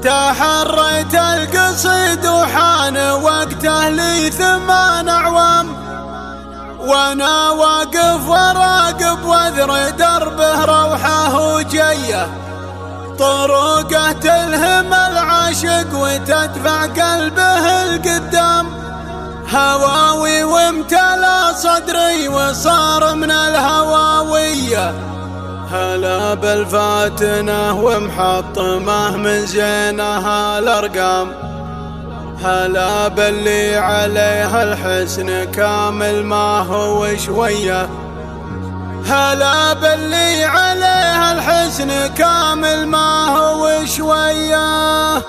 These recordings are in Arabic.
تحريت القصيد وحان وقته لي 8 أعوام، وانا واقف وراقب وذر دربه روحه وجيه، طرقه تلهم العاشق وتدفع قلبه القدام، هواوي وامتلا صدري وصار من الهواويه، هلا بالفاتنه ومحطمه من زينها الارقام، هلا باللي عليها الحسن كامل ما هو شويه، هلا باللي عليها الحسن كامل ما هو شويه.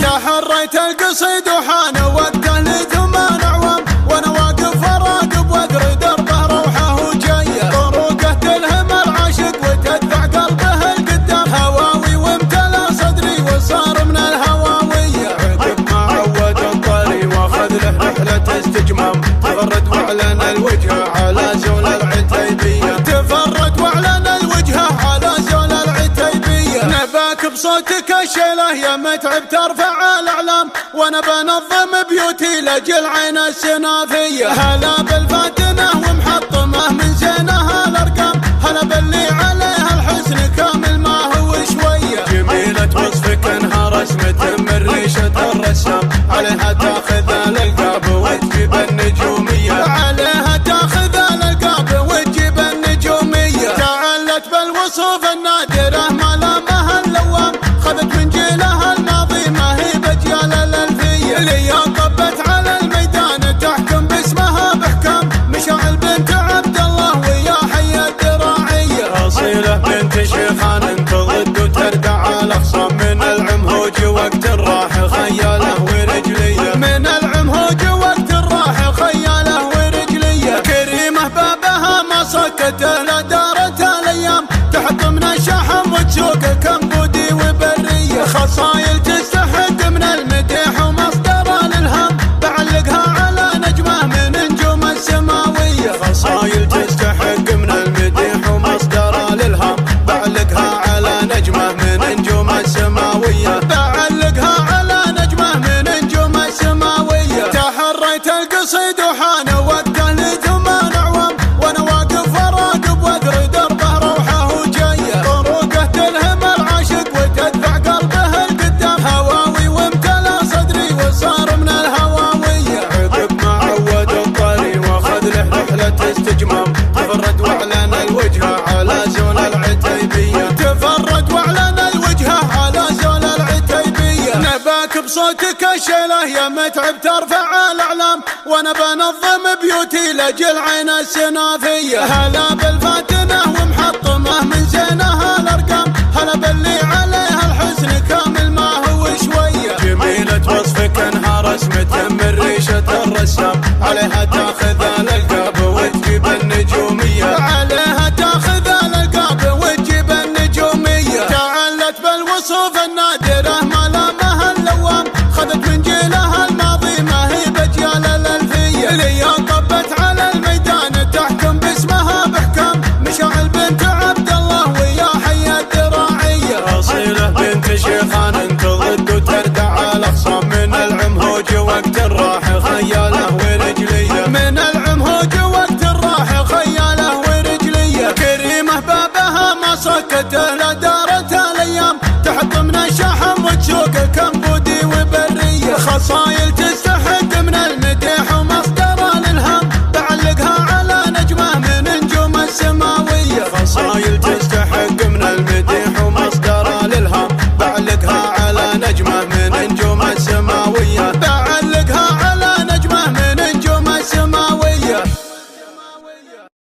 تحريت القصيد وحان وقته لي 8 أعوام، وانا واقف وراقب واذر دربه روحه وجيه، طرقه تلهم العاشق وتدفع قلبه القدام، هواوي وامتلا صدري وصار من الهواويه، عقب ما عود الطري واخذ له رحله استجمام، تفرد واعلن الوجه على زول العتيبيه، تفرد واعلن الوجه على زول العتيبيه، نباك بصوتك الشيله يا متعب ترفع الاعلام، وانا بنظم بيوتي لاجل عين السنافيه، هلا بالفاتنه ومحطمه من زينها الارقام، هلا باللي عليها الحسن كامل ما هو شويه، جميله وصفك انها رسمه من ريشه الرسام، عليها تاخذ الالقاب وتجيب النجوميه، عليها تاخذ الالقاب وتجيب النجوميه، تعلت بالوصوف النادره ملامها اللوام، خذت من جيلها الماضي ما هي بجيال الالفيه، اللي طبت على الميدان تحكم باسمها باحكام، مشاعل بنت عبد الله ويا حي الدراعيه، اصيله بنت شيخان تضد وتردع الاخصام، من العمهوج وقت الراح خياله ورجليه، من العمهوج وقت الراح خياله ورجليه، كريمه بابها ما سكت لا دارت الايام، تحط من الشحم وتسوق كمبودي وبريه، خصايل تستحق من المديح ومصدر الالهام، بعلقها على نجمه من نجوم السماويه، خصايل تستحق من المديح ومصدر الالهام، بعلقها على نجمه من نجوم السماويه، بعلقها على نجمه من نجوم السماويه، تحريت القصيد وحان وقته لي 8 أعوام، وانا واقف وراقب واذر دربه روحه وجيه، طرقه تلهم العاشق وتدفع قلبه القدام، هواوي وامتلا صدري وصار من الهواويه، عقب ما عود الطري واخذ له رحله استجمام، تفرد واعلن الوجه على زول العتيبيه، تفرد واعلن الوجه على زول العتيبيه، نباك بصوتك الشيله يا متعب ترفع الاعلام، وانا بنظم بيوتي لاجل عين السنافيه، هلا بالفاتنه ومحطمه من زينها الارقام، هلا باللي عليها الحسن كامل ما هو شويه، جميله وصفك انها رسمه من ريشه الرسام، عليها تاخذ الالقاب وتجيب النجوميه، عليها تاخذ الالقاب وتجيب النجوميه، تعلت بالوصوف النادره ملامها اللوام، خذت من جيلها الماضي ما هي بجيال الالفيه، اللي طبت على الميدان تحكم باسمها باحكام، مشاعل بنت عبد الله ويا حي الدراعيه، اصيله بنت شيخان تضد وتردع الاخصام، من العمهوج وقت الراح خياله ورجليه، من العمهوج وقت الراح خياله ورجليه، كريمه بابها ما سكت لا دارت الايام، تحط من الشحم وتسوق كمبودي وبريه، خصايل